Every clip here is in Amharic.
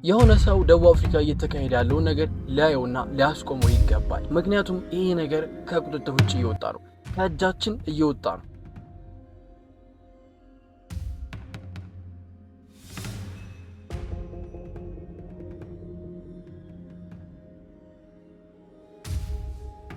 የሆነ ሰው ደቡብ አፍሪካ እየተካሄደ ያለውን ነገር ሊያየውና ሊያስቆመው ይገባል። ምክንያቱም ይሄ ነገር ከቁጥጥር ውጭ እየወጣ ነው፣ ከእጃችን እየወጣ ነው።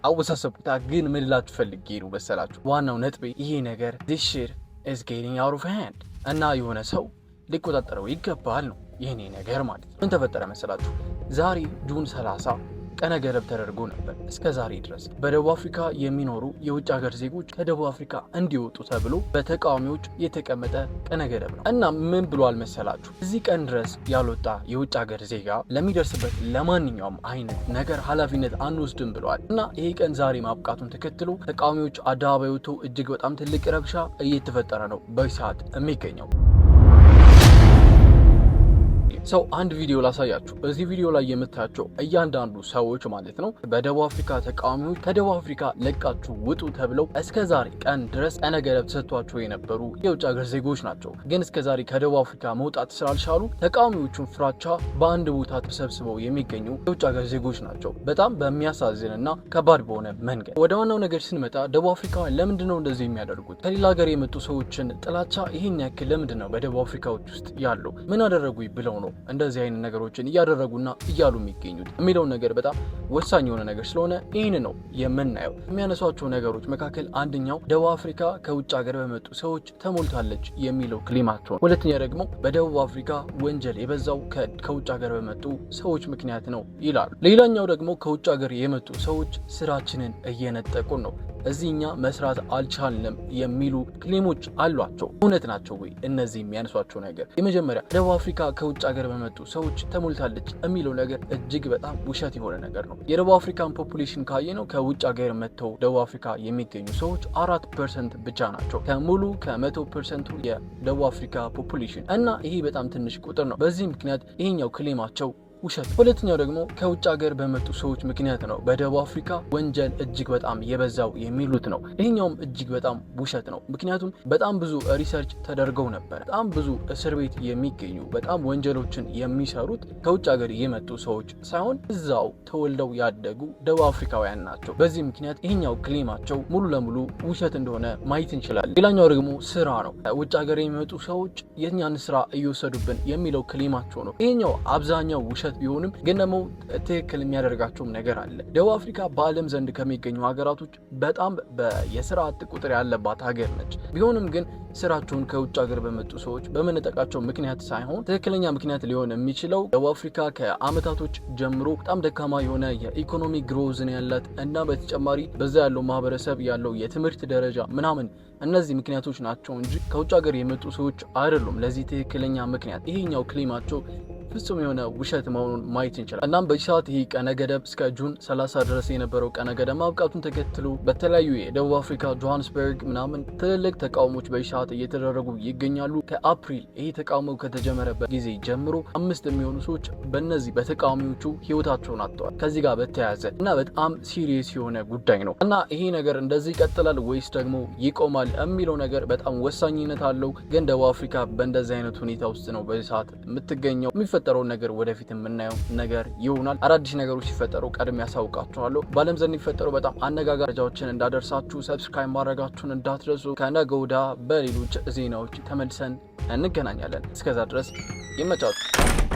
አወሳሰብኩታ ግን ምን ልላችሁ ፈልጌ ነው መሰላችሁ? ዋናው ነጥቤ ይሄ ነገር this shit is getting out of hand እና የሆነ ሰው ሊቆጣጠረው ይገባል ነው የኔ ነገር ማለት ነው። ምን ተፈጠረ መሰላችሁ? ዛሬ ጁን 30 ቀነ ገደብ ተደርጎ ነበር። እስከ ዛሬ ድረስ በደቡብ አፍሪካ የሚኖሩ የውጭ ሀገር ዜጎች ከደቡብ አፍሪካ እንዲወጡ ተብሎ በተቃዋሚዎች የተቀመጠ ቀነ ገደብ ነው እና ምን ብሏል መሰላችሁ? እዚህ ቀን ድረስ ያልወጣ የውጭ ሀገር ዜጋ ለሚደርስበት ለማንኛውም አይነት ነገር ኃላፊነት አንወስድም ብሏል እና ይሄ ቀን ዛሬ ማብቃቱን ተከትሎ ተቃዋሚዎች አደባባይ ወጥተው እጅግ በጣም ትልቅ ረብሻ እየተፈጠረ ነው በዚህ ሰዓት የሚገኘው። ሰው አንድ ቪዲዮ ላሳያችሁ። በዚህ ቪዲዮ ላይ የምታያቸው እያንዳንዱ ሰዎች ማለት ነው በደቡብ አፍሪካ ተቃዋሚዎች ከደቡብ አፍሪካ ለቃችሁ ውጡ ተብለው እስከዛሬ ቀን ድረስ ቀነ ገደብ ተሰጥቷቸው የነበሩ የውጭ ሀገር ዜጎች ናቸው። ግን እስከዛሬ ከደቡብ አፍሪካ መውጣት ስላልቻሉ ተቃዋሚዎቹን ፍራቻ በአንድ ቦታ ተሰብስበው የሚገኙ የውጭ ሀገር ዜጎች ናቸው። በጣም በሚያሳዝንና ከባድ በሆነ መንገድ። ወደ ዋናው ነገር ስንመጣ ደቡብ አፍሪካውያን ለምንድን ነው እንደዚህ የሚያደርጉት? ከሌላ ሀገር የመጡ ሰዎችን ጥላቻ ይህን ያክል ለምንድን ነው በደቡብ አፍሪካዎች ውስጥ ያለው? ምን አደረጉ ብለው ነው እንደዚህ አይነት ነገሮችን እያደረጉና እያሉ የሚገኙት የሚለው ነገር በጣም ወሳኝ የሆነ ነገር ስለሆነ ይህን ነው የምናየው። የሚያነሷቸው ነገሮች መካከል አንደኛው ደቡብ አፍሪካ ከውጭ ሀገር በመጡ ሰዎች ተሞልታለች የሚለው ክሊማቸው፣ ሁለተኛ ደግሞ በደቡብ አፍሪካ ወንጀል የበዛው ከውጭ ሀገር በመጡ ሰዎች ምክንያት ነው ይላሉ። ሌላኛው ደግሞ ከውጭ ሀገር የመጡ ሰዎች ስራችንን እየነጠቁን ነው፣ እዚህኛ መስራት አልቻልንም የሚሉ ክሌሞች አሏቸው። እውነት ናቸው ወይ እነዚህ የሚያነሷቸው ነገር? የመጀመሪያ ደቡብ አፍሪካ ከውጭ ሀገር በመጡ ሰዎች ተሞልታለች የሚለው ነገር እጅግ በጣም ውሸት የሆነ ነገር ነው። የደቡብ አፍሪካን ፖፑሌሽን ካየ ነው ከውጭ ሀገር መጥተው ደቡብ አፍሪካ የሚገኙ ሰዎች 4% ብቻ ናቸው ከሙሉ ከ100% የደቡብ አፍሪካ ፖፑሌሽን እና ይሄ በጣም ትንሽ ቁጥር ነው። በዚህ ምክንያት ይሄኛው ክሌማቸው ውሸት። ሁለተኛው ደግሞ ከውጭ ሀገር በመጡ ሰዎች ምክንያት ነው በደቡብ አፍሪካ ወንጀል እጅግ በጣም የበዛው የሚሉት ነው። ይሄኛውም እጅግ በጣም ውሸት ነው። ምክንያቱም በጣም ብዙ ሪሰርች ተደርገው ነበር። በጣም ብዙ እስር ቤት የሚገኙ በጣም ወንጀሎችን የሚሰሩት ከውጭ ሀገር የመጡ ሰዎች ሳይሆን እዛው ተወልደው ያደጉ ደቡብ አፍሪካውያን ናቸው። በዚህ ምክንያት ይሄኛው ክሌማቸው ሙሉ ለሙሉ ውሸት እንደሆነ ማየት እንችላለን። ሌላኛው ደግሞ ስራ ነው። ከውጭ ሀገር የሚመጡ ሰዎች የኛን ስራ እየወሰዱብን የሚለው ክሌማቸው ነው። ይሄኛው አብዛኛው ውሸት ቢሆንም ግን ደግሞ ትክክል የሚያደርጋቸውም ነገር አለ። ደቡብ አፍሪካ በዓለም ዘንድ ከሚገኙ ሀገራቶች በጣም የስራ አጥ ቁጥር ያለባት ሀገር ነች። ቢሆንም ግን ስራቸውን ከውጭ ሀገር በመጡ ሰዎች በመነጠቃቸው ምክንያት ሳይሆን ትክክለኛ ምክንያት ሊሆን የሚችለው ደቡብ አፍሪካ ከአመታቶች ጀምሮ በጣም ደካማ የሆነ የኢኮኖሚ ግሮዝን ያላት እና በተጨማሪ በዛ ያለው ማህበረሰብ ያለው የትምህርት ደረጃ ምናምን እነዚህ ምክንያቶች ናቸው እንጂ ከውጭ ሀገር የመጡ ሰዎች አይደሉም። ለዚህ ትክክለኛ ምክንያት ይሄኛው ክሌማቸው ፍጹም የሆነ ውሸት መሆኑን ማየት እንችላለን። እናም በዚህ ሰዓት ይሄ ቀነ ገደብ እስከ ጁን 30 ድረስ የነበረው ቀነ ገደብ ማብቃቱን ተከትሎ በተለያዩ የደቡብ አፍሪካ ጆሃንስበርግ ምናምን ትልልቅ ተቃውሞች በዚህ ሰዓት እየተደረጉ ይገኛሉ። ከአፕሪል ይሄ ተቃውሞ ከተጀመረበት ጊዜ ጀምሮ 5 የሚሆኑ ሰዎች በእነዚህ በተቃዋሚዎቹ ህይወታቸውን አጥተዋል። ከዚህ ጋር በተያያዘ እና በጣም ሲሪየስ የሆነ ጉዳይ ነው እና ይሄ ነገር እንደዚህ ይቀጥላል ወይስ ደግሞ ይቆማል የሚለው ነገር በጣም ወሳኝነት አለው። ግን ደቡብ አፍሪካ በእንደዚህ አይነት ሁኔታ ውስጥ ነው በዚህ ሰዓት የምትገኘው። የሚፈጠረው ነገር ወደፊት የምናየው ነገር ይሆናል። አዳዲስ ነገሮች ሲፈጠሩ ቀድሜ ያሳውቃችኋለሁ። በዓለም ዘንድ የሚፈጠሩ በጣም አነጋጋሪ መረጃዎችን እንዳደርሳችሁ ሰብስክራይብ ማድረጋችሁን እንዳትረሱ። ከነገ ወዲያ በሌሎች ዜናዎች ተመልሰን እንገናኛለን። እስከዛ ድረስ ይመቻችሁ።